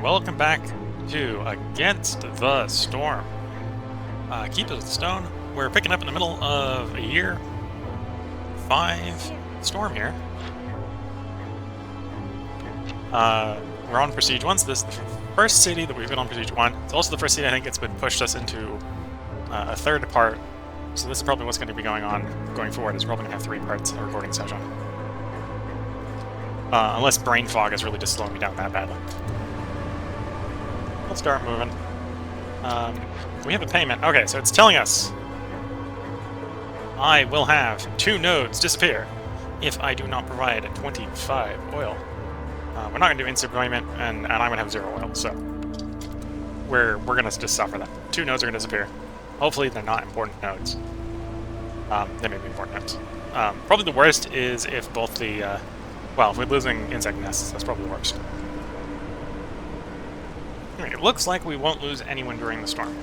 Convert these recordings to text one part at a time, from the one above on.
welcome back to Against the Storm. Keep it with the stone. We're picking up in the middle of a year 5 storm here. We're on Prestige 1, so this is the first city that we've been on Prestige 1. It's also the first city I think it's been pushed us into a third part. So this is probably what's going to be going on going forward. It's probably going to have 3 parts of a recording session. Unless brain fog is really just slowing me down that badly. We'll start moving. We have a payment. Okay, so it's telling us I will have 2 nodes disappear if I do not provide 25 oil. We're not going to do instant payment, and I'm going to have 0 oil, so we're going to just suffer that. 2 nodes are going to disappear. Hopefully they're not important nodes. They may be important nodes. Probably the worst is if both the... well, if we're losing insect nests, that's probably the worst. Anyway, it looks like we won't lose anyone during the storm.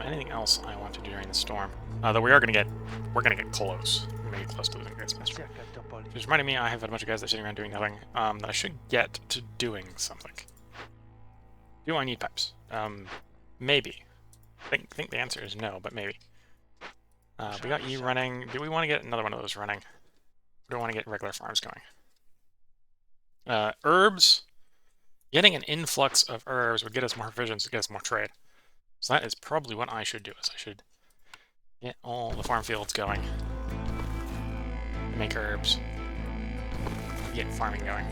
Anything else I want to do during the storm? Though we're gonna get close. We may get close to losing Great Semester. Just reminding me, I have a bunch of guys that are sitting around doing nothing. That I should get to doing something. Do I need pipes? Maybe. I think the answer is no, but maybe. We got you running. Do we want to get another one of those running? Or do we want to get regular farms going? Herbs. Getting an influx of herbs would get us more provisions, get us more trade. So that is probably what I should do, is I should get all the farm fields going. Make herbs. Get farming going.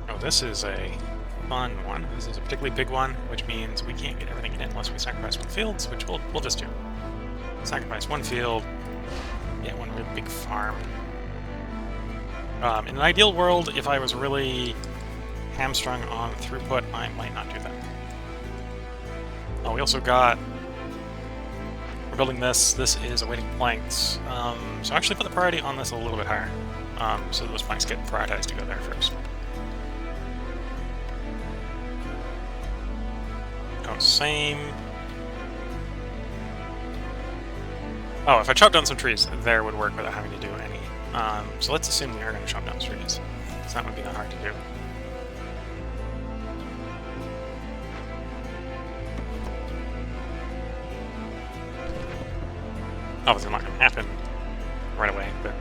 Oh, this is a fun one. This is a particularly big one, which means we can't get everything in it unless we sacrifice 1 field, which we'll just do. Sacrifice 1 field, get 1 really big farm. In an ideal world, if I was really hamstrung on throughput, I might not do that. Oh, we also got... We're building this. This is awaiting planks. So actually put the priority on this a little bit higher. So those planks get prioritized to go there first. Oh, same... Oh, if I chop down some trees, there would work without having to do any. So let's assume we are going to chop down trees. So that would be that hard to do. Obviously not going to happen right away, but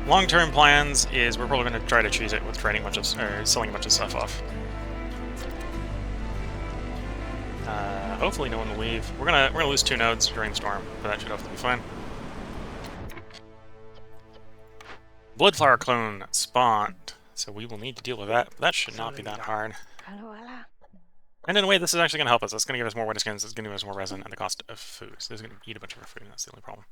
long-term plans is we're probably going to try to cheese it with trading selling a bunch of stuff off. Hopefully no one will leave. We're gonna lose 2 nodes during the storm, but that should hopefully be fine. Bloodflower clone spawned, so we will need to deal with that, but that should not be that hard. And in a way, this is actually going to help us. It's going to give us more winter skins, it's going to give us more resin, and the cost of food. So this is going to eat a bunch of our food, and that's the only problem.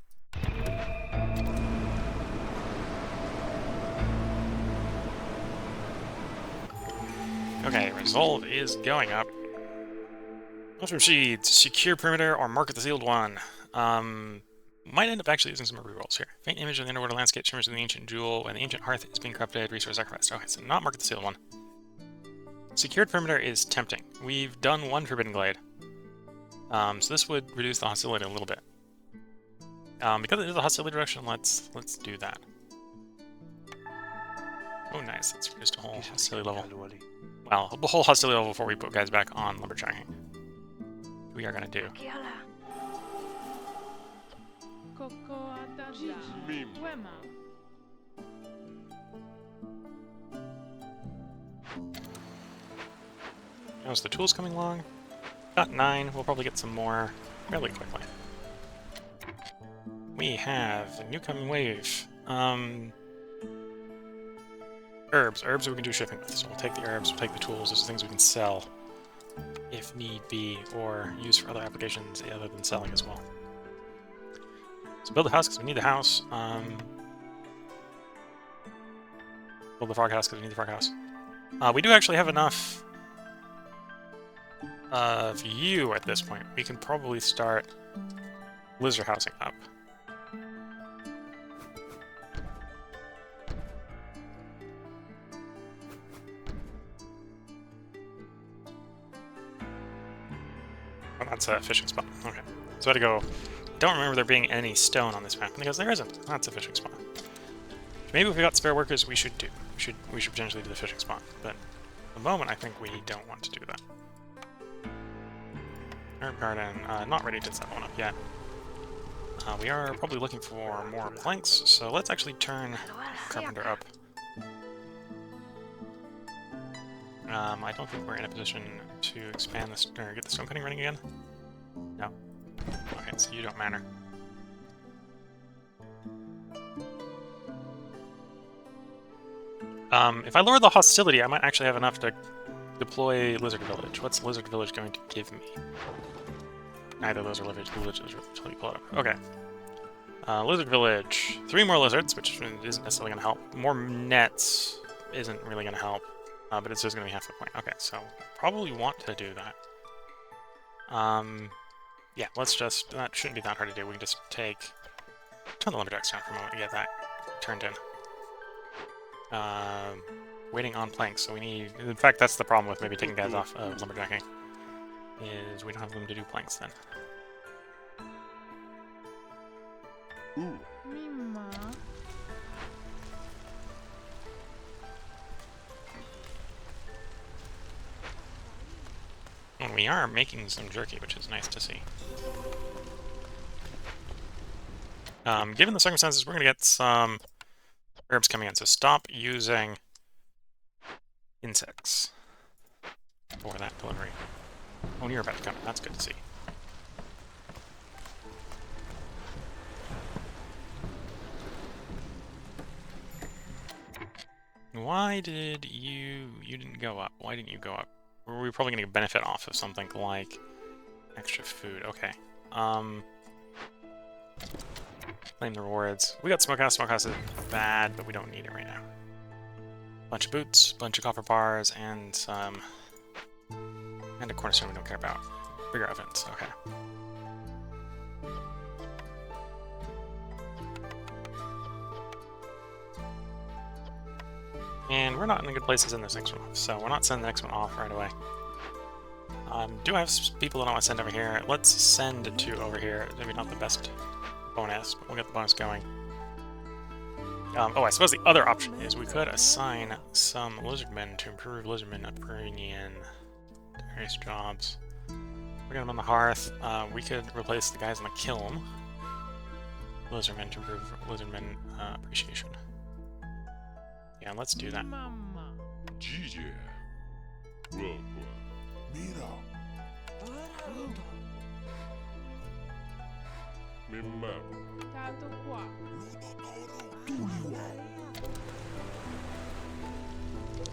Okay, resolve is going up. Mushroom seeds, secure perimeter, or market the sealed one. Might end up actually using some rerolls here. Faint image of the underwater landscape shimmers in the ancient jewel, when the ancient hearth is being corrupted, resource sacrificed. Okay, so not market the sealed one. Secured perimeter is tempting. We've done 1 forbidden glade. So this would reduce the hostility a little bit. Because it is a hostility reduction, let's do that. Oh nice, that's reduced a whole hostility level. Well, the whole hostility level before we put guys back on lumberjacking. We are going to do. How's the tools coming along? Got 9. We'll probably get some more fairly quickly. We have a new coming wave. Herbs. Herbs we can do shipping with. So we'll take the herbs, we'll take the tools. Those are things we can sell if need be, or use for other applications other than selling as well. So build a house because we need the house. Build the frog house because we need the frog house. We do actually have enough of you at this point. We can probably start lizard housing up. Oh, that's a fishing spot. Okay. So I had to go don't remember there being any stone on this map, because there isn't. That's a fishing spot. Maybe if we got spare workers, we should do. We should potentially do the fishing spot, but at the moment I think we don't want to do that. Herb garden, not ready to set one up yet. We are probably looking for more planks, so let's actually turn carpenter up. I don't think we're in a position to expand this or get the stone cutting running again. No. Okay, so you don't matter. If I lower the hostility, I might actually have enough to deploy Lizard Village. What's Lizard Village going to give me? Neither of those are villages really pull it up. Okay. Lizard Village. 3 more lizards, which isn't necessarily going to help. More nets isn't really going to help. But it's just going to be half the point. Okay, so probably want to do that. Yeah, let's just... That shouldn't be that hard to do. We can just turn the lumberjacks down for a moment to get that turned in. Waiting on planks, so we need... In fact, that's the problem with maybe taking guys off of lumberjacking, is we don't have room to do planks then. Ooh. And we are making some jerky, which is nice to see. Given the circumstances, we're going to get some herbs coming in, so stop using insects for that delivery. Oh, you're about to come. That's good to see. Why did you didn't go up? Why didn't you go up? Were we probably going to benefit off of something like extra food? Okay. Claim the rewards. We got smokehouse. Smokehouse is bad, but we don't need it right now. Bunch of boots, bunch of copper bars, and a cornerstone we don't care about. Bigger ovens. Okay. And we're not in the good places in this next one, so we're not sending the next one off right away. Do I have people that I want to send over here? Let's send 2 over here. Maybe not the best bonus, but we'll get the bonus going. Oh, I suppose the other option is we could assign some lizardmen to improve lizardmen upbringing. Various jobs. We're gonna them on the hearth. We could replace the guys in the kiln. Lizardmen to improve lizardmen appreciation. Yeah, let's do that.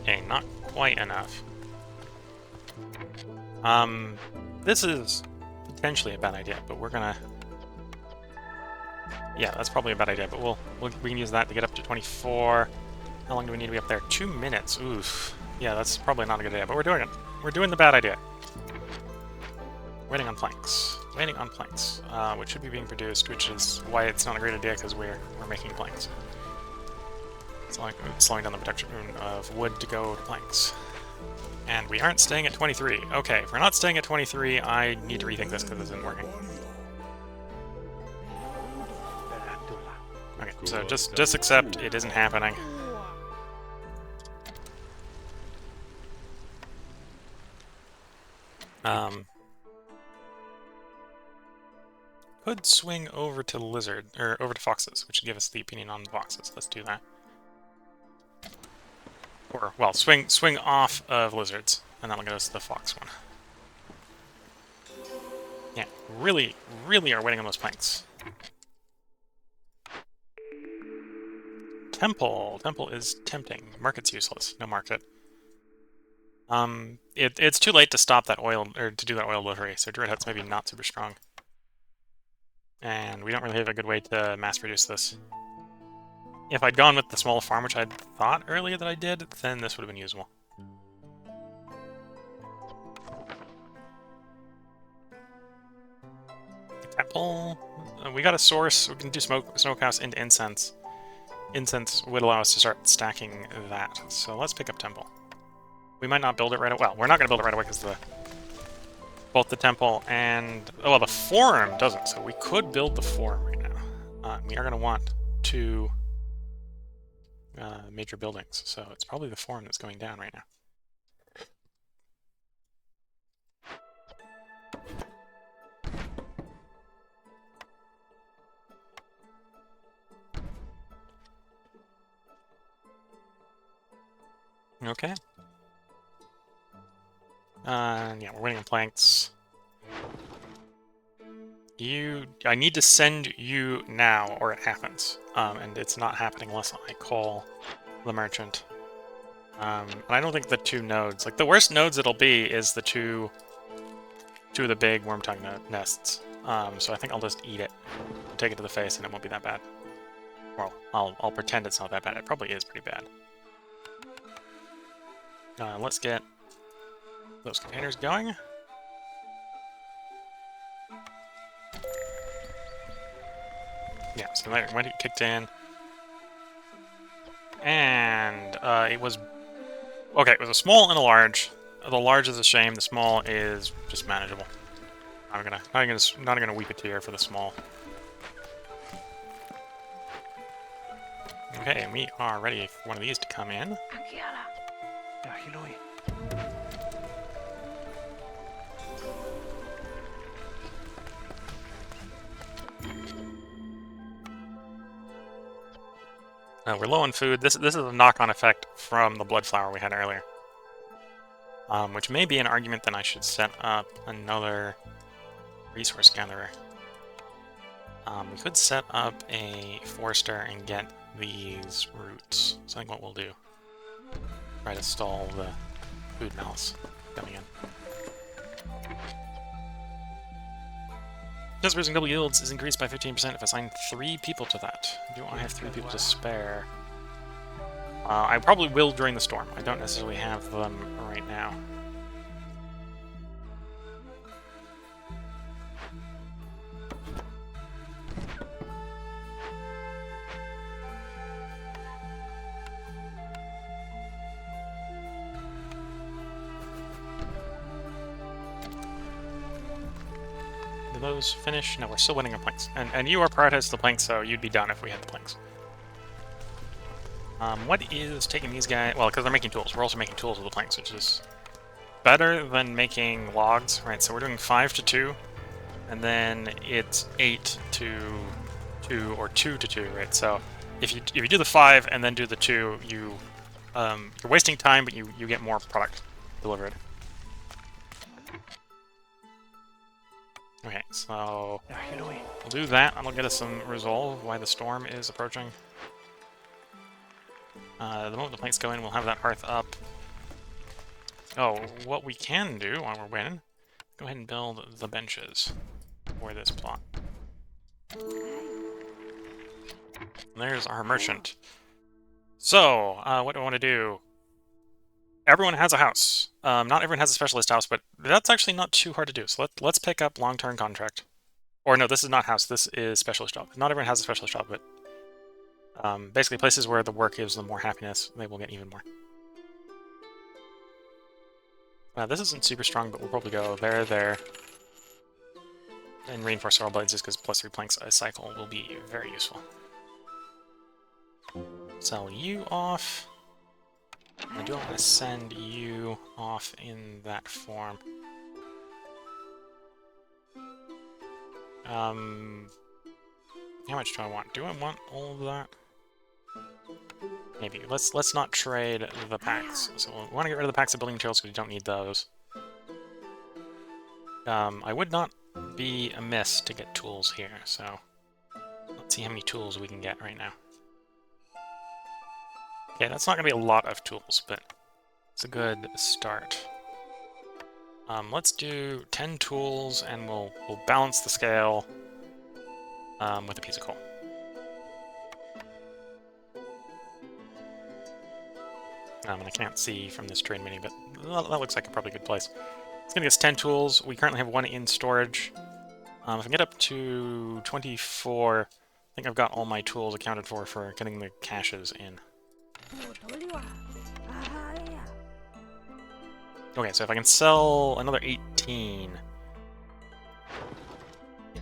Okay, not quite enough. This is potentially a bad idea, but we're gonna... Yeah, that's probably a bad idea, but we can use that to get up to 24. How long do we need to be up there? 2 minutes. Oof. Yeah, that's probably not a good idea, but we're doing it. We're doing the bad idea. Waiting on planks. Waiting on planks, which should be being produced, which is why it's not a great idea, because we're making planks. It's like slowing down the production of wood to go to planks. And we aren't staying at 23. Okay, if we're not staying at 23, I need to rethink this because this isn't working. Okay, so just accept it isn't happening. Could swing over to lizard, or over to foxes, which would give us the opinion on the foxes. Let's do that. Or, well, swing off of lizards, and that'll get us the fox one. Yeah, really are waiting on those planks. Temple. Temple is tempting. Market's useless. No market. It's too late to stop that oil, or to do that oil delivery, so Druid Hut's maybe not super strong. And we don't really have a good way to mass produce this. If I'd gone with the small farm, which I'd thought earlier that I did, then this would have been usable. Temple. We got a source. We can do smokehouse into incense. Incense would allow us to start stacking that. So let's pick up temple. We might not build it right away. Well, we're not going to build it right away because the both the temple and... Oh, well, the forum doesn't, so we could build the forum right now. We are going to want two major buildings, so it's probably the forum that's going down right now. Okay. Yeah, we're waiting on planks. I need to send you now, or it happens. And it's not happening unless I call the merchant. And I don't think the two nodes, like the worst nodes it'll be is the two of the big worm tongue nests. So I think I'll just eat it, take it to the face, and it won't be that bad. Well, I'll pretend it's not that bad. It probably is pretty bad. Let's get those containers going. Yeah, so when it kicked in. And it was... Okay, it was a small and a large. The large is a shame, the small is just manageable. I'm not gonna weep a tear for the small. Okay, and we are ready for one of these to come in. We're low on food. This is a knock-on effect from the blood flower we had earlier. Which may be an argument that I should set up another resource gatherer. We could set up a forester and get these roots. So I think what we'll do, try to stall the food malice coming in. Just raising double yields is increased by 15% if I assign 3 people to that. Do I have 3 people to spare? I probably will during the storm. I don't necessarily have them right now. Did those finish? No, we're still winning on planks. And you are prioritized the planks, so you'd be done if we had the planks. What is taking these guys... Well, because they're making tools. We're also making tools with the planks, which is better than making logs, right? So we're doing 5 to 2, and then it's 8 to 2, or 2 to 2, right? So if you do the 5 and then do the 2, you're wasting time, but you get more product delivered. Okay, so we'll do that. That'll get us some resolve why the storm is approaching. The moment the planks go in, we'll have that hearth up. Oh, what we can do while we're winning, go ahead and build the benches for this plot. There's our merchant. So, what do I want to do? Everyone has a house. Not everyone has a specialist house, but that's actually not too hard to do. So let's pick up long-term contract. Or no, this is not house. This is specialist job. Not everyone has a specialist job, but basically places where the work gives them more happiness, they will get even more. This isn't super strong, but we'll probably go there, and reinforce sorrel blades just because +3 planks a cycle will be very useful. Sell you off. I do want to send you off in that form. How much do I want? Do I want all of that? Maybe. Let's not trade the packs. So we want to get rid of the packs of building materials because we don't need those. I would not be amiss to get tools here, so let's see how many tools we can get right now. Okay, that's not going to be a lot of tools, but it's a good start. Let's do 10 tools, and we'll balance the scale with a piece of coal. And I can't see from this trade menu, but that looks like a probably good place. It's going to get us 10 tools. We currently have 1 in storage. If I get up to 24, I think I've got all my tools accounted for getting the caches in. Okay, so if I can sell another 18,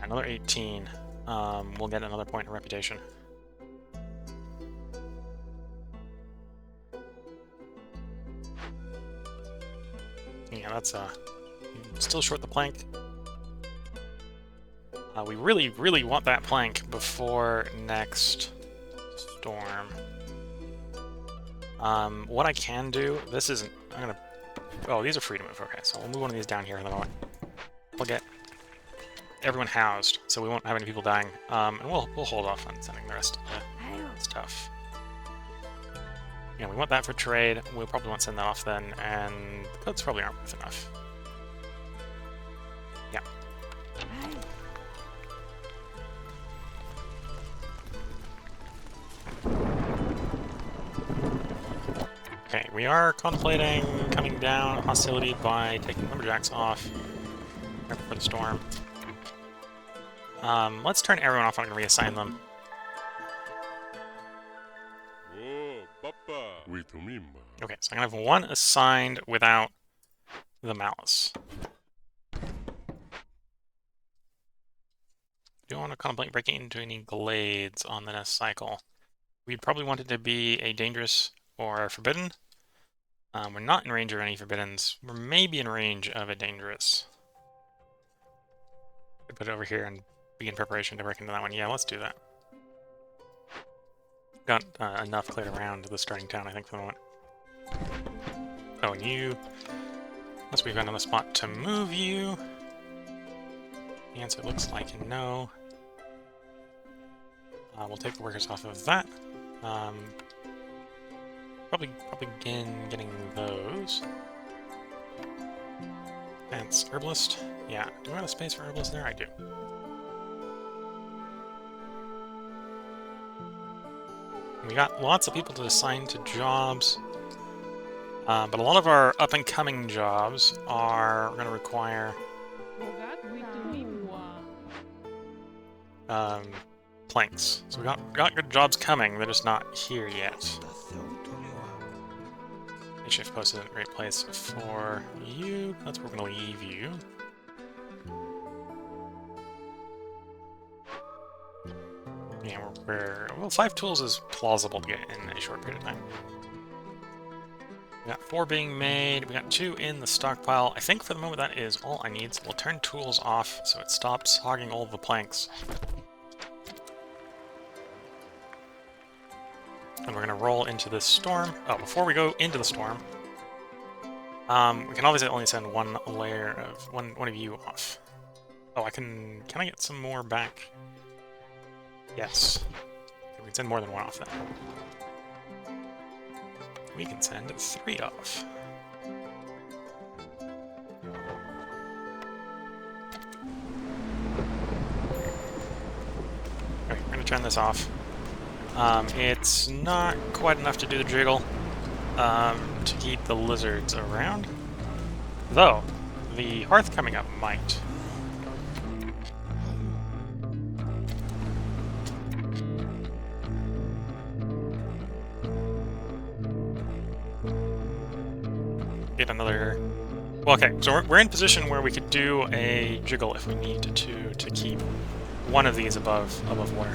another 18. We'll get another point in reputation. Yeah, that's still short the plank. We really, really want that plank before next storm. What I can do, this isn't, I'm gonna, oh, these are free to move, okay, so we'll move one of these down here in the moment. We'll get everyone housed, so we won't have any people dying, and we'll hold off on sending the rest of the stuff. Yeah, we want that for trade, we'll probably want to send that off then, and the codes probably aren't worth enough. Yeah. Okay, we are contemplating coming down hostility by taking lumberjacks off right before the storm. Let's turn everyone off. I'm going to reassign them. Okay, so I'm going to have one assigned without the malice. Do you want to contemplate breaking into any glades on the next cycle? We'd probably want it to be a dangerous or forbidden. We're not in range of any forbiddens. We're maybe in range of a dangerous. We put it over here and begin preparation to break into that one. Yeah, let's do that. Got enough cleared around the starting town, I think, for the moment. Oh, and you... Unless we've got another spot to move you. The answer looks like no. We'll take the workers off of that. Probably begin getting those. That's herbalist. Yeah, do I have a space for herbalist there? I do. We got lots of people to assign to jobs, but a lot of our up-and-coming jobs are going to require planks. So we got good jobs coming, they're just not here yet. Makeshift post is a great place for you. That's where we're going to leave you. Yeah, well, 5 tools is plausible to get in a short period of time. We got 4 being made. We got 2 in the stockpile. I think for the moment that is all I need. So we'll turn tools off so it stops hogging all the planks. And we're going to roll into this storm. Oh, before we go into the storm, we can obviously only send one layer of one of you off. Oh, can I get some more back? Yes. Okay, we can send more than one off then. We can send 3 off. Okay, we're going to turn this off. It's not quite enough to do the jiggle to keep the lizards around. Though, the hearth coming up might. Get another... Well, okay, so we're in position where we could do a jiggle if we need to keep one of these above water.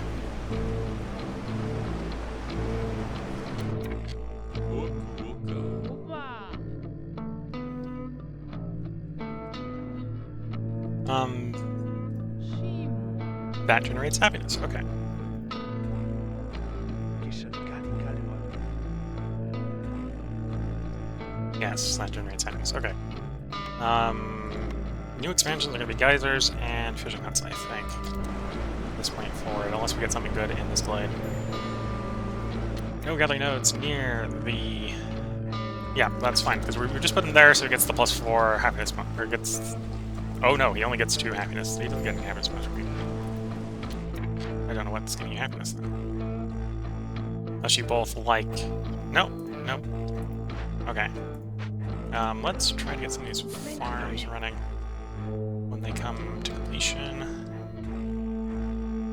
That generates happiness, okay. Yes, that generates happiness, okay. New expansions are going to be geysers and fishing huts, I think. At this point forward, unless we get something good in this glade. No gathering nodes near the... Yeah, that's fine, because we're just putting there so it gets the +4 happiness, or gets... Oh no, he only gets 2 happiness. He doesn't get any happiness bonus. I don't know what's giving you happiness then. Unless you both like... Nope, nope. Okay. Let's try to get some of these farms running when they come to completion.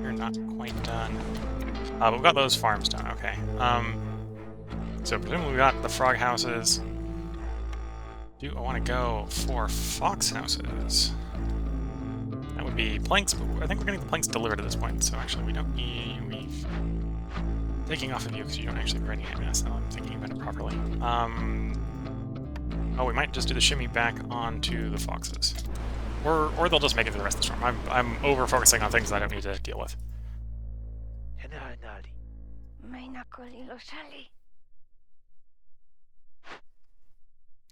You're not quite done. But we've got those farms done, okay. So presumably we got the frog houses. Do I want to go for fox houses? That would be planks, but I think we're getting the planks delivered at this point, so actually we don't need... We've... Taking off of you because you don't actually bring it. That's how I'm thinking about it properly. Oh, we might just do the shimmy back onto the foxes. Or they'll just make it through the rest of the storm. I'm over-focusing on things I don't need to deal with.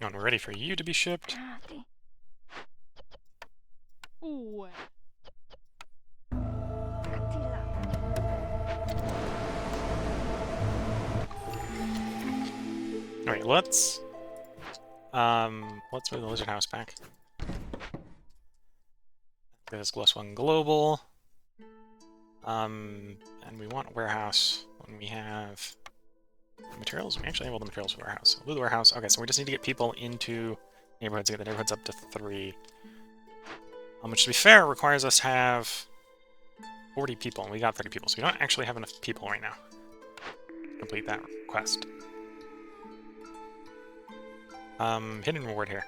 And we're ready for you to be shipped. Alright, let's move the lizard house back. This +1 global. And we want a warehouse when we have materials. We actually have all the materials for the warehouse. So we'll do the warehouse. Okay, so we just need to get people into neighborhoods, get the neighborhoods up to 3. Which, to be fair, requires us to have 40 people, and we got 30 people, so we don't actually have enough people right now to complete that quest. Hidden reward here.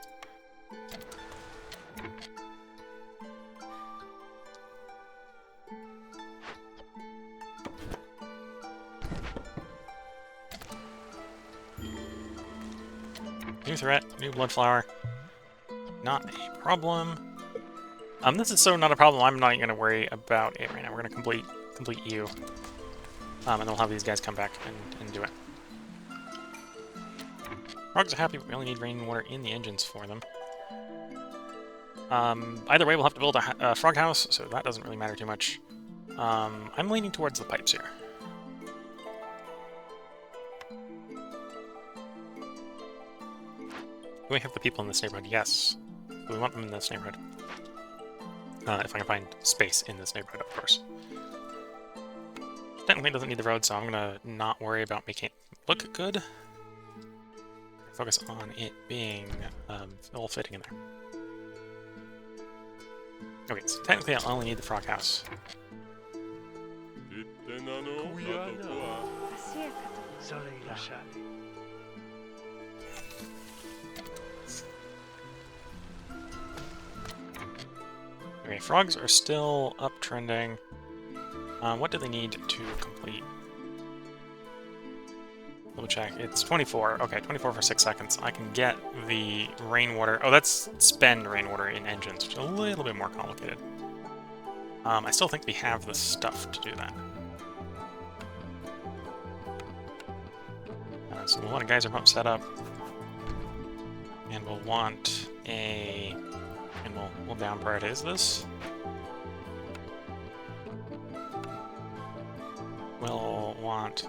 New threat, new blood flower. Not a problem. This is so not a problem, I'm not even going to worry about it right now. We're going to complete you. And then we'll have these guys come back and do it. Frogs are happy, but we only need rainwater in the engines for them. Either way, we'll have to build a frog house, so that doesn't really matter too much. I'm leaning towards the pipes here. Do we have the people in this neighborhood? Yes. We want them in this neighborhood. If I can find space in this neighborhood, of course. Technically, it doesn't need the road, so I'm gonna not worry about making it look good. Focus on it being all fitting in there. Okay, so technically I only need the frog house. Okay, frogs are still uptrending. What do they need to complete? Double check. It's 24. Okay, 24 for 6 seconds. I can get the rainwater. Oh, that's spend rainwater in engines, which is a little bit more complicated. I still think we have the stuff to do that. So we'll want a geyser pump set up. And we'll want a... And we'll down prioritize this. We'll want...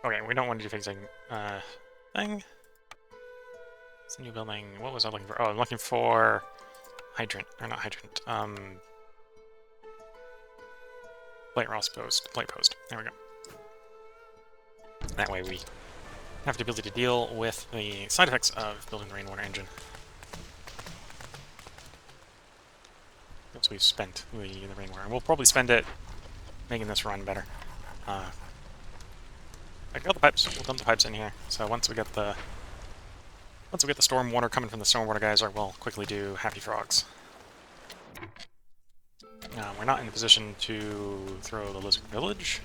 Okay, we don't want to do fixing thing. It's a new building. What was I looking for? Oh, I'm looking for hydrant. Or not hydrant. Plate Ross post. Plate post. There we go. That way we have the ability to deal with the side effects of building the rainwater engine. Once we've spent the rainwater. And we'll probably spend it making this run better. I got the pipes. We'll dump the pipes in here. So once we get the storm water coming from the stormwater geyser, we'll quickly do happy frogs. We're not in a position to throw the lizard village.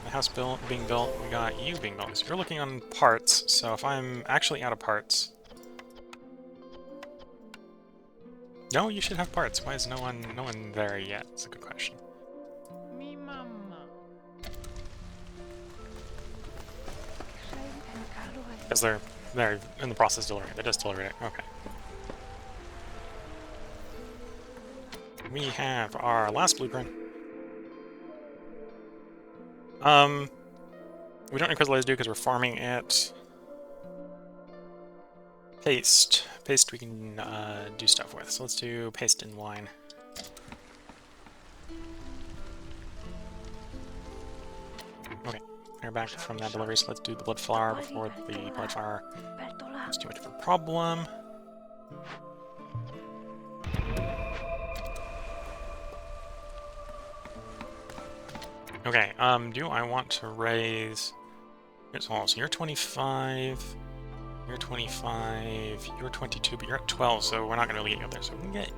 The house being built, we got you being built. So you're looking on parts, so if I'm actually out of parts... No, you should have parts. Why is no one there yet? That's a good question. Because they're in the process of delivering it. They just delivered it. Okay. We have our last blueprint. We don't need crystallize do because we're farming it. Paste. Paste we can do stuff with. So let's do paste in line. Okay, we're back from that delivery, so let's do the blood flower before the blood flower is too much of a problem. Okay, do I want to raise... So you're 25, You're 25, you're 22, but you're at 12, so we're not going to really get you up there. So we can get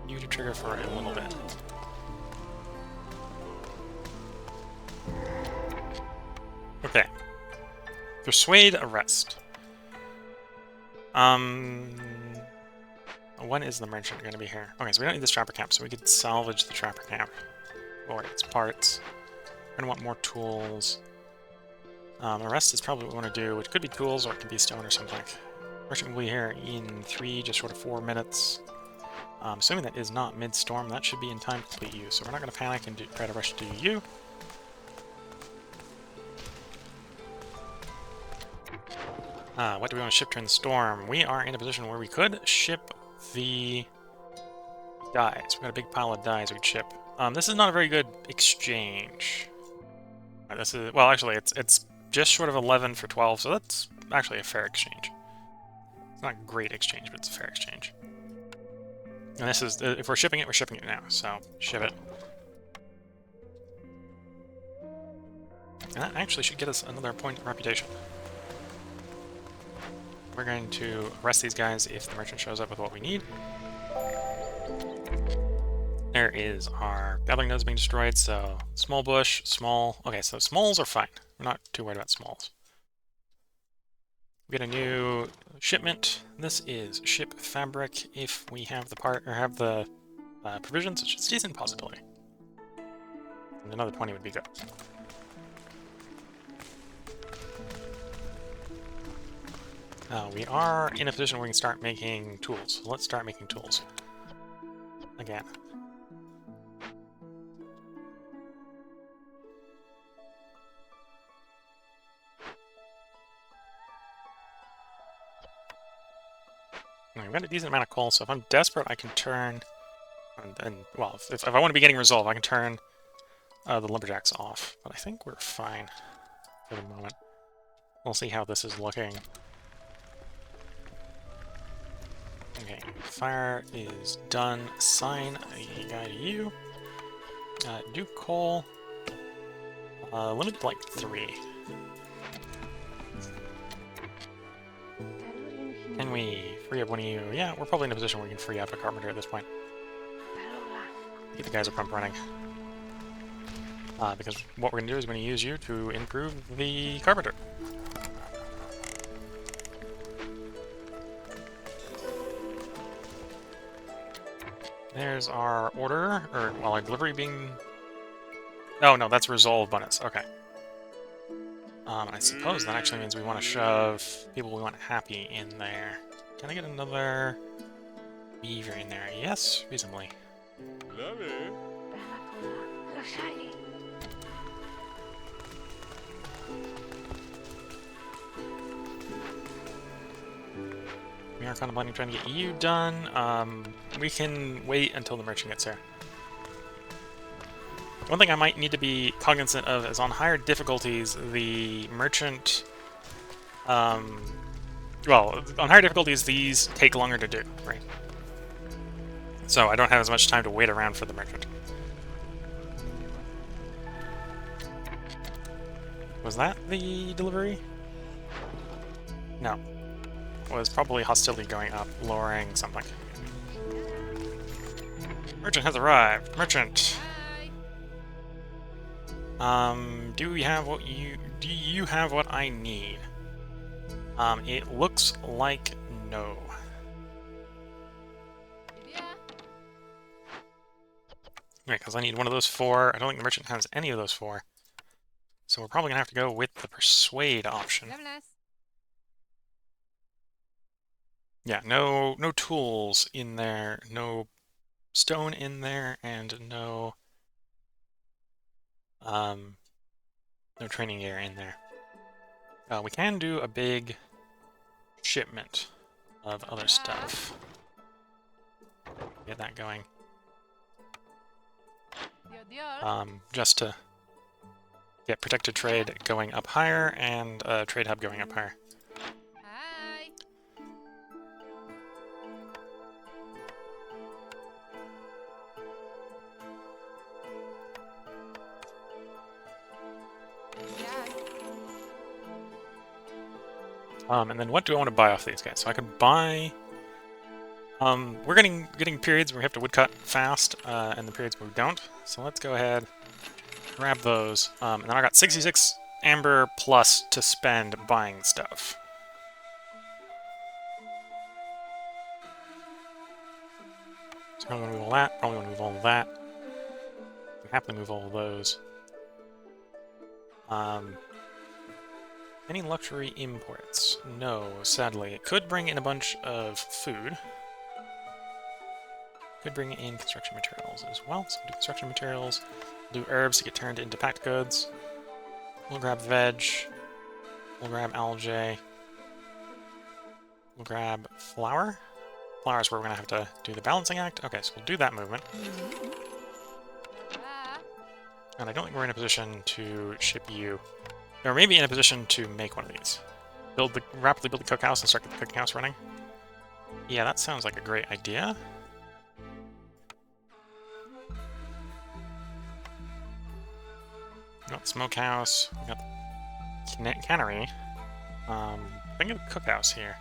you to trigger for a little bit. Okay. Persuade arrest. When is the merchant going to be here? Okay, so we don't need this trapper camp, so we could salvage the trapper camp. Or its parts. We're going to want more tools. Arrest is probably what we want to do, which could be tools or it could be stone or something. Merchant will be here in 3, just short of 4 minutes. Assuming that is not mid-storm, that should be in time to complete you. So we're not going to panic and try to rush to you. What do we want to ship during the storm? We are in a position where we could ship the dyes. We've got a big pile of dyes we could ship. This is not a very good exchange. This is, well, actually, it's just short of 11 for 12, so that's actually a fair exchange. It's not a great exchange, but it's a fair exchange. And this is, if we're shipping it now, so ship it. And that actually should get us another point of reputation. We're going to arrest these guys if the merchant shows up with what we need. There is our gathering nodes being destroyed, so small bush, small... Okay, so smalls are fine. We're not too worried about smalls. We get a new shipment. This is ship fabric. If we have the part, or have the provisions, it's a decent possibility. And another 20 would be good. We are in a position where we can start making tools. So let's start making tools. Again. We've got a decent amount of coal, so if I'm desperate, I can turn... well, if I want to be getting resolve, I can turn the lumberjacks off. But I think we're fine for the moment. We'll see how this is looking. Okay, fire is done. Assign a guy to you. Do coal. Limit to like 3. Can we free up one of you? Yeah, we're probably in a position where we can free up a carpenter at this point. Get the guys up pump running. Because what we're going to do is we're going to use you to improve the carpenter. There's our order, or, well, our delivery being... Oh, no, that's resolve bonus. Okay. I suppose that actually means we want to shove people we want happy in there. Can I get another beaver in there? Yes, reasonably. We are contemplating trying to get you done. We can wait until the merchant gets here. One thing I might need to be cognizant of is on higher difficulties, the merchant... well, on higher difficulties, these take longer to do, right? So I don't have as much time to wait around for the merchant. Was that the delivery? No. It was probably hostility going up, lowering something. Merchant has arrived. Merchant. Do you have what I need? It looks like no. Right, because I need one of those 4. I don't think the merchant has any of those 4. So we're probably gonna have to go with the persuade option. Yeah, no tools in there, no stone in there, and no training gear in there. We can do a big shipment of other stuff. Get that going. Just to get protected trade going up higher and a trade hub going up higher. And then what do I want to buy off these guys? So I could buy... we're getting periods where we have to woodcut fast, and the periods where we don't. So let's go ahead, grab those. And then I got 66 amber plus to spend buying stuff. So probably want to move all that, probably want to move all of that. I can happily move all of those. Any luxury imports? No, sadly. It could bring in a bunch of food. Could bring in construction materials as well. So we'll do construction materials. We'll do herbs to get turned into packed goods. We'll grab veg. We'll grab algae. We'll grab flour. Flour is where we're going to have to do the balancing act. Okay, so we'll do that movement. And I don't think we're in a position to ship you... Or maybe in a position to make one of these. Rapidly build the cookhouse and start the cooking house running. Yeah, that sounds like a great idea. We got the smokehouse, we got the cannery. Think of the cookhouse here.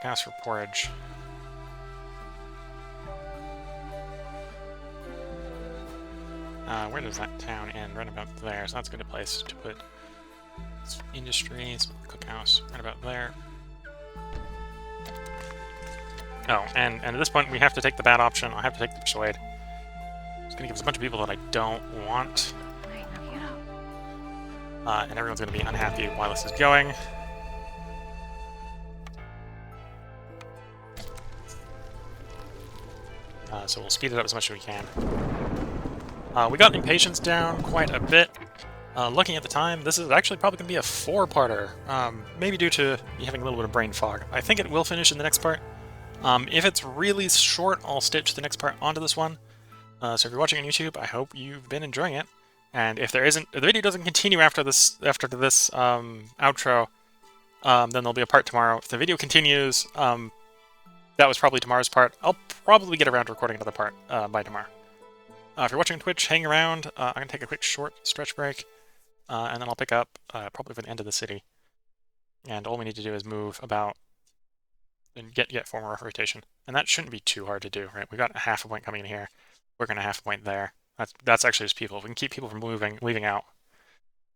Cookhouse for porridge. Where does that town end? Right about there, so that's a good place to put industries, cookhouse, right about there. Oh, and at this point we have to take the bad option. I have to take the persuade. It's going to give us a bunch of people that I don't want. And everyone's going to be unhappy while this is going. So we'll speed it up as much as we can. We got impatience down quite a bit. Looking at the time, this is actually probably going to be a 4-parter. Maybe due to me having a little bit of brain fog. I think it will finish in the next part. If it's really short, I'll stitch the next part onto this one. So if you're watching on YouTube, I hope you've been enjoying it. And if the video doesn't continue after this outro, then there'll be a part tomorrow. If the video continues, that was probably tomorrow's part. I'll probably get around to recording another part by tomorrow. If you're watching on Twitch, hang around. I'm going to take a quick short stretch break, and then I'll pick up probably for the end of the city. And all we need to do is move about and get 4 more rotation. And that shouldn't be too hard to do, right? We got a half a point coming in here. We're going to half a point there. That's actually just people. If we can keep people from leaving out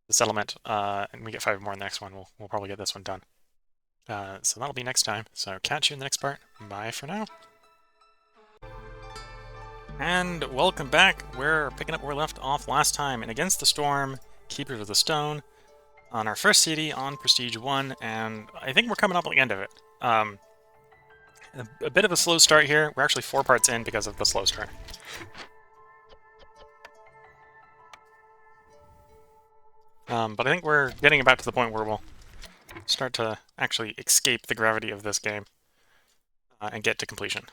the settlement, and we get 5 more in the next one, we'll probably get this one done. So that'll be next time. So catch you in the next part. Bye for now. And welcome back. We're picking up where we left off last time in Against the Storm, Keepers of the Stone, on our first city on Prestige 1, and I think we're coming up on the end of it. A bit of a slow start here. We're actually 4 parts in because of the slow start. But I think we're getting about to the point where we'll start to actually escape the gravity of this game and get to completion.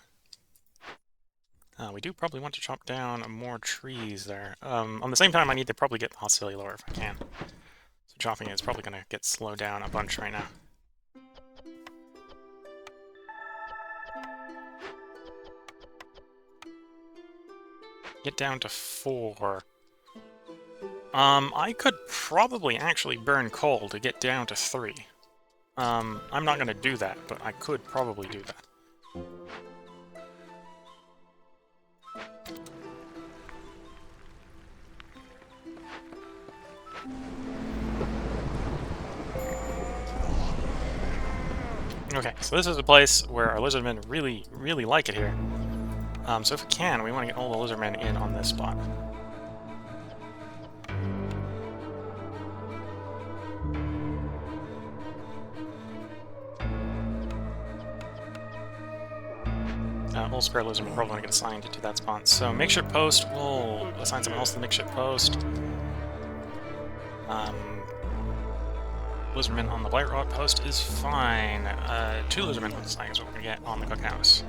We do probably want to chop down more trees there. On the same time, I need to probably get the hostility lower if I can. So chopping is probably going to get slowed down a bunch right now. Get down to 4. I could probably actually burn coal to get down to 3. I'm not going to do that, but I could probably do that. Okay, so this is a place where our lizardmen really, really like it here. So if we can, we want to get all the lizardmen in on this spot. All spare lizardmen probably want to get assigned to that spot. So makeshift post, we'll assign someone else to the makeshift post. Lizardmen on the Blight Rock post is fine. 2 lizardmen looks like is what we're going to get on the cookhouse.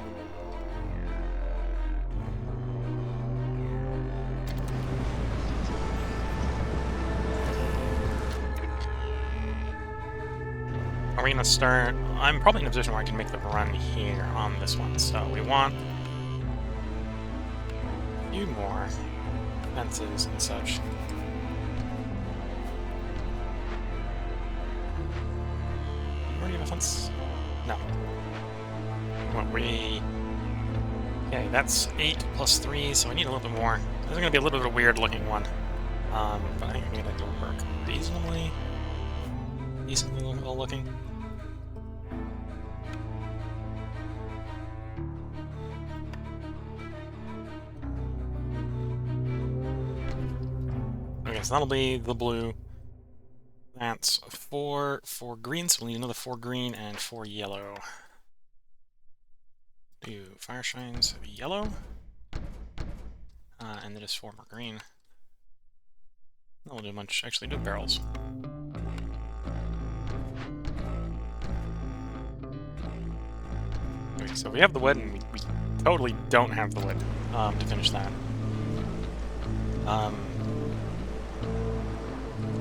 Are we going to start... I'm probably in a position where I can make the run here on this one, so we want a few more fences and such. difference? No. What, we... Okay, that's 8 plus 3, so I need a little bit more. This is going to be a little bit of a weird looking one. But I think it'll work reasonably well looking. Okay, so that'll be the blue. That's 4 green, so we'll need another 4 green and 4 yellow. Do fire shines yellow. And then just 4 more green. That will do much. Actually, do barrels. Okay, so we have the wood, and we totally don't have the wood to finish that.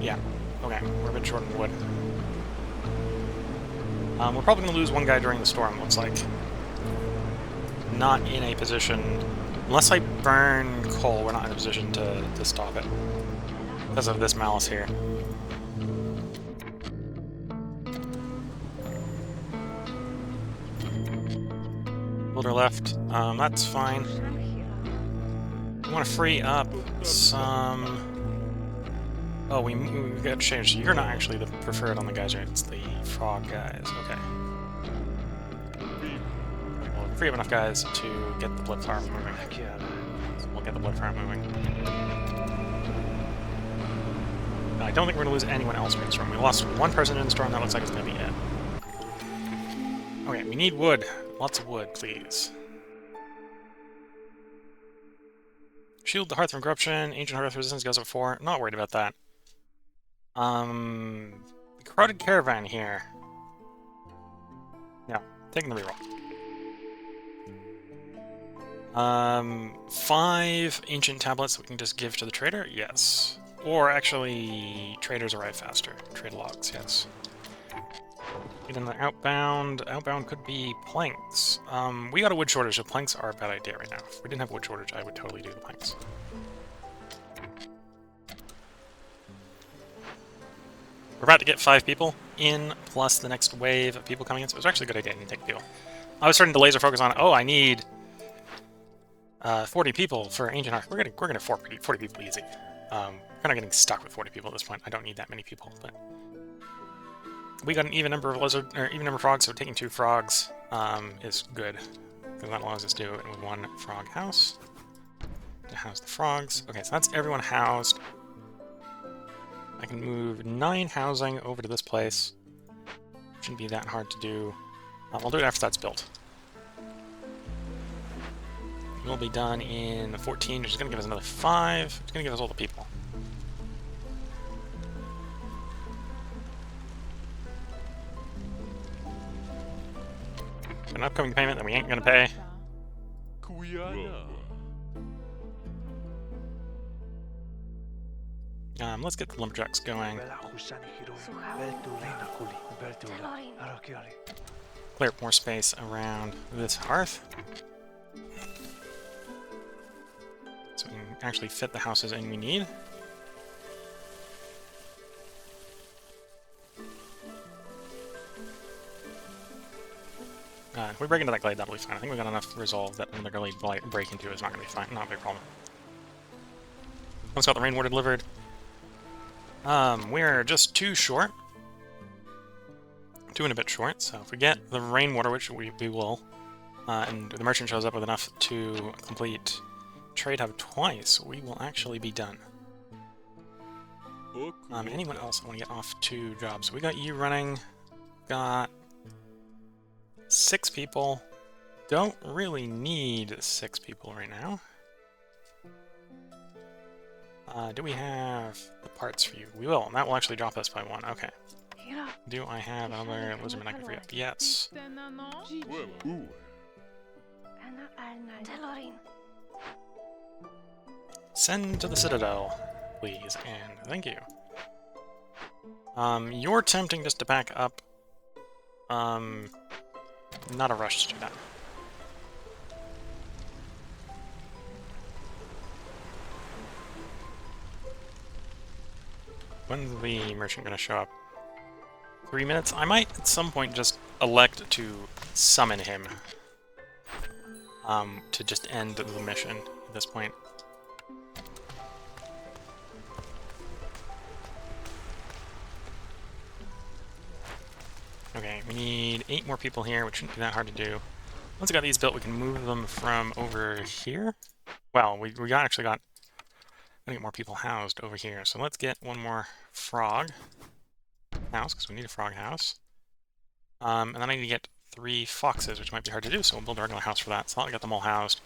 Yeah. Okay, we're a bit short on wood. We're probably going to lose one guy during the storm, looks like. Not in a position... Unless I burn coal, we're not in a position to stop it. Because of this malice here. Builder left. That's fine. We want to free up some... Oh, we got to change. So you're not actually the preferred on the guys, right? It's the frog guys. Okay. We'll free up enough guys to get the blood farm moving. So we'll get the blood farm moving. I don't think we're going to lose anyone else in the storm. We lost one person in the storm. That looks like it's going to be it. Okay, we need wood. Lots of wood, please. Shield the hearth from corruption. Ancient hearth resistance goes up 4. Not worried about that. The crowded caravan here. No, taking the reroll. 5 ancient tablets that we can just give to the trader? Yes. Or actually, traders arrive faster. Trade logs, yes. Get in the outbound. Outbound could be planks. We got a wood shortage, so planks are a bad idea right now. If we didn't have a wood shortage, I would totally do the planks. We're about to get 5 people in, plus the next wave of people coming in, so it was actually a good idea to take people. I was starting to laser focus on, oh, I need 40 people for Ancient Hearth. We're gonna 40 people easy. We're kind of getting stuck with 40 people at this point. I don't need that many people, but we got an even number of frogs, so taking 2 frogs is good, because that allows us to do it with 1 frog house to house the frogs. Okay, so that's everyone housed. I can move 9 housing over to this place. Shouldn't be that hard to do. I'll do it after that's built. We'll be done in 14, which is going to give us another 5. It's going to give us all the people. An upcoming payment that we ain't going to pay. Let's get the lumberjacks going. Clear up more space around this hearth. So we can actually fit the houses in we need. If we break into that glade, that'll be fine. I think we got enough resolve that another glade break into is not going to be fine. Not a big problem. Once got the rainwater delivered. We're just 2 short. 2 and a bit short, so if we get the rainwater, which we will, and the merchant shows up with enough to complete Trade Hub twice, we will actually be done. Anyone else I want to get off to jobs? So we got you running, got 6 people. Don't really need 6 people right now. Do we have the parts for you? We will, and that will actually drop us by 1. Okay. Do I have another lizardman I can free up? Yes. Send to the Citadel, please, and thank you. You're tempting just to back up. Not a rush to do that. When's the merchant going to show up? 3 minutes. I might at some point just elect to summon him to just end the mission at this point. Okay, we need 8 more people here, which shouldn't be that hard to do. Once we got these built, we can move them from over here. Well, we actually got gonna get more people housed over here. So let's get one more frog house, because we need a frog house. And then I need to get 3 foxes, which might be hard to do, so we'll build a regular house for that. So I'll get them all housed.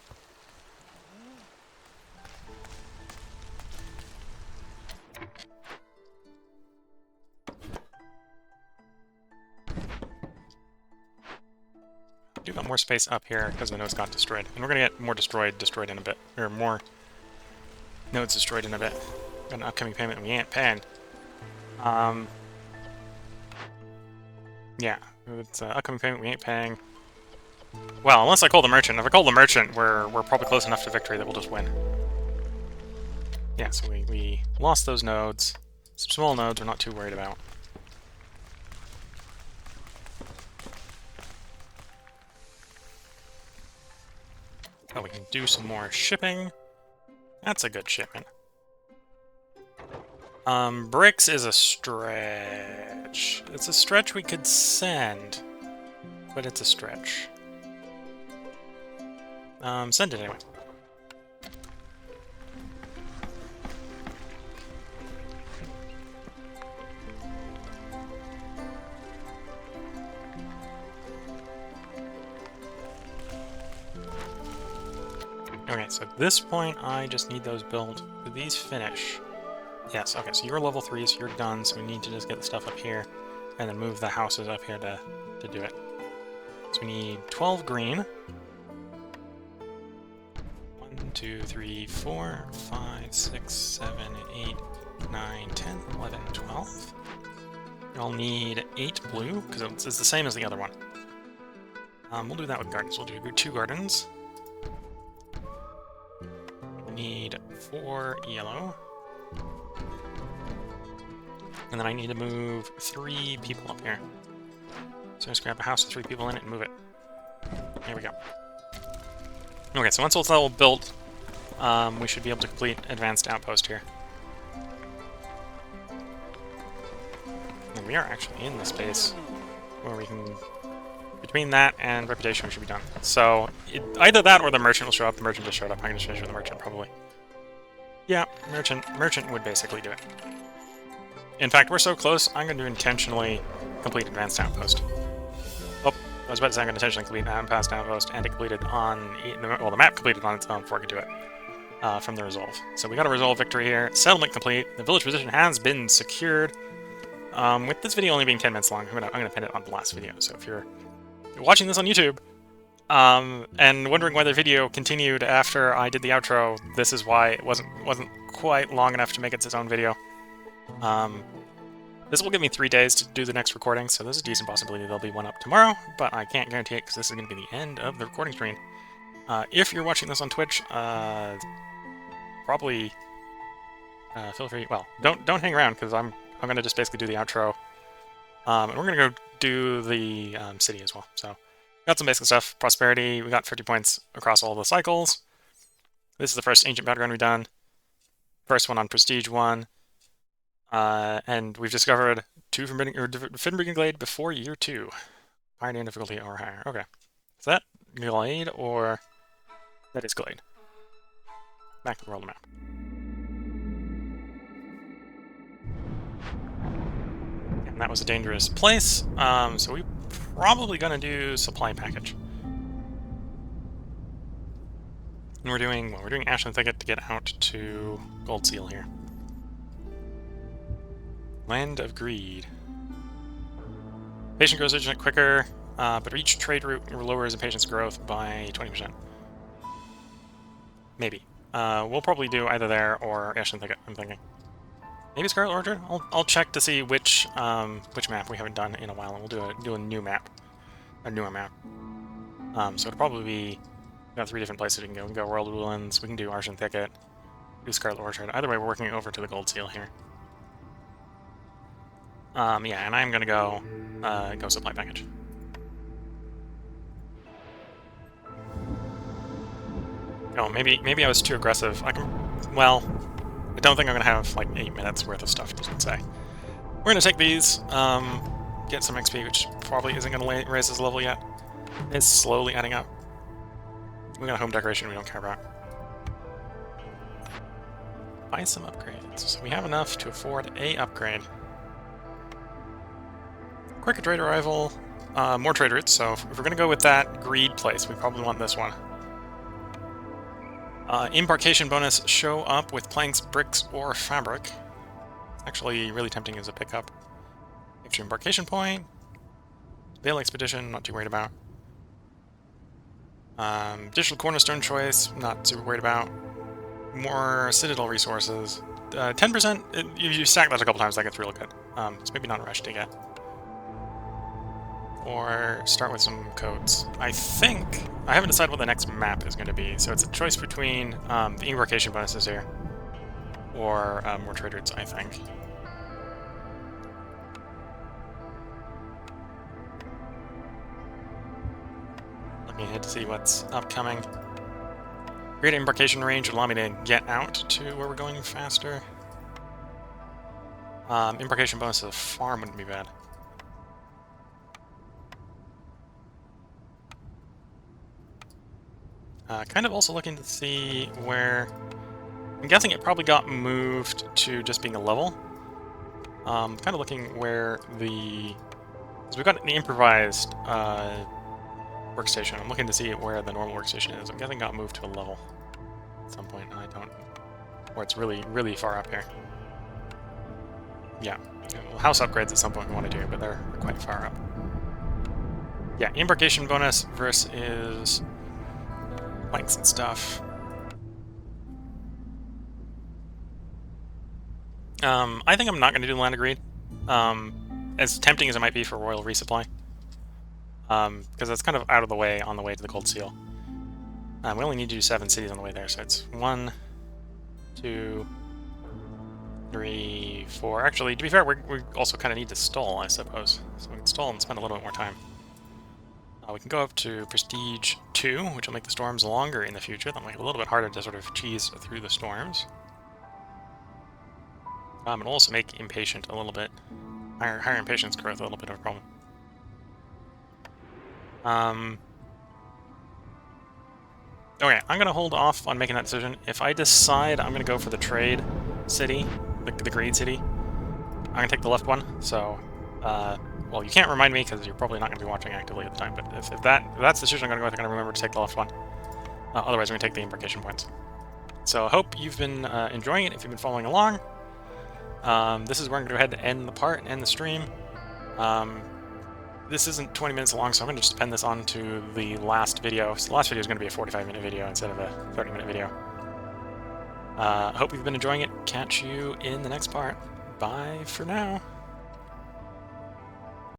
I do got more space up here because the nodes got destroyed. And we're gonna get more destroyed in a bit. Or more nodes destroyed in a bit. Got an upcoming payment we ain't paying. Yeah, it's an upcoming payment we ain't paying. Well, unless I call the merchant. If I call the merchant, we're probably close enough to victory that we'll just win. Yeah, so we lost those nodes. Some small nodes we're not too worried about. Oh, we can do some more shipping. That's a good shipment. Bricks is a stretch. It's a stretch we could send, but it's a stretch. Send it anyway. Okay, so at this point, I just need those built. Do these finish? Yes, okay, so you're level 3, so you're done, so we need to just get the stuff up here, and then move the houses up here to do it. So we need 12 green. 1, 2, 3, 4, 5, 6, 7, 8, 9, 10, 11, 12. I'll need 8 blue, because it's the same as the other one. We'll do that with gardens. We'll do 2 gardens. We'll need 4 yellow. And then I need to move 3 people up here. So just grab a house with 3 people in it and move it. There we go. Okay, so once it's all built, we should be able to complete Advanced Outpost here. And we are actually in the space where we can... Between that and Reputation, we should be done. So, either that or the Merchant will show up. The Merchant just showed up. I'm going to finish with the Merchant, probably. Yeah, Merchant would basically do it. In fact, we're so close, I'm going to intentionally complete Advanced Outpost. Oh, I was about to say I'm going to intentionally complete Advanced Outpost, and it completed on... Well, the map completed on its own before I could do it. From the Resolve. So we got a Resolve victory here. Settlement complete. The village position has been secured. With this video only being 10 minutes long, I'm gonna pin it on the last video. So if you're watching this on YouTube, and wondering why the video continued after I did the outro, this is why it wasn't quite long enough to make it its own video. This will give me 3 days to do the next recording, so there's a decent possibility there'll be one up tomorrow, but I can't guarantee it because this is going to be the end of the recording screen. If you're watching this on Twitch, probably feel free. Well, don't hang around because I'm going to just basically do the outro, and we're going to go do the city as well. So, got some basic stuff. Prosperity. We got 50 points across all the cycles. This is the first ancient battleground we've done. First one on Prestige 1. And we've discovered 2 Forbidden Glade before year 2. Pioneer difficulty or higher. Okay. Is that Glade or... That is Glade. Back to the world map. And that was a dangerous place, so we're probably going to do supply package. And we're doing Ashland Thicket to get out to Gold Seal here. Land of Greed. Patient grows vigilant quicker, but each trade route lowers impatience growth by 20%. Maybe. We'll probably do either there or Ashland Thicket, I'm thinking. Maybe Scarlet Orchard? I'll check to see which map we haven't done in a while, and we'll do a new map. A newer map. So it'll probably be... We've got 3 different places we can go. We can go World Woodlands, we can do Ashland Thicket, do Scarlet Orchard. Either way, we're working over to the Gold Seal here. Yeah, and I'm gonna go supply package. Oh, maybe I was too aggressive. Well, I don't think I'm gonna have like 8 minutes worth of stuff to say. We're gonna take these, get some XP, which probably isn't gonna raise this level yet. It's slowly adding up. We got a home decoration we don't care about. Buy some upgrades. So we have enough to afford a upgrade. Quicker trade arrival, more trade routes. So if we're gonna go with that greed place, we probably want this one. Embarkation bonus, show up with planks, bricks, or fabric. Actually really tempting as a pickup. Extra embarkation point. Bale expedition, not too worried about. Additional cornerstone choice, not super worried about. More citadel resources. 10%, you stack that a couple times, that gets real good. It's maybe not a rush to get. Or start with some codes. I haven't decided what the next map is going to be, so it's a choice between the embarkation bonuses here, or more trade routes, I think. Looking ahead to see what's upcoming. Great embarkation range would allow me to get out to where we're going faster. Embarkation bonus to the farm wouldn't be bad. Kind of also looking to see where... I'm guessing it probably got moved to just being a level. Kind of looking where the... Because we've got the improvised workstation. I'm looking to see where the normal workstation is. I'm guessing it got moved to a level at some point. I don't... Or it's really, really far up here. Yeah. Well, house upgrades at some point we want to do, but they're quite far up. Yeah, embarkation bonus versus... planks and stuff. I think I'm not going to do Land of Greed. As tempting as it might be for Royal Resupply. Because it's kind of out of the way on the way to the Cold Seal. We only need to do 7 cities on the way there, so it's 1, 2, 3, 4. Actually, to be fair, we also kind of need to stall, I suppose. So we can stall and spend a little bit more time. We can go up to Prestige 2, which will make the storms longer in the future. That'll make it a little bit harder to sort of cheese through the storms. It'll also make Impatient a little bit... Higher Impatience growth a little bit of a problem. Okay, I'm going to hold off on making that decision. If I decide I'm going to go for the trade city, the greed city, I'm going to take the left one, so... well, you can't remind me because you're probably not going to be watching actively at the time, but if that's the decision I'm going to go with, I'm going to remember to take the left one. Otherwise, I'm going to take the embarkation points. So I hope you've been enjoying it, if you've been following along. This is where I'm going to go ahead and end the part, end the stream. This isn't 20 minutes long, so I'm going to just append this on to the last video. So the last video is going to be a 45-minute video instead of a 30-minute video. I hope you've been enjoying it. Catch you in the next part. Bye for now.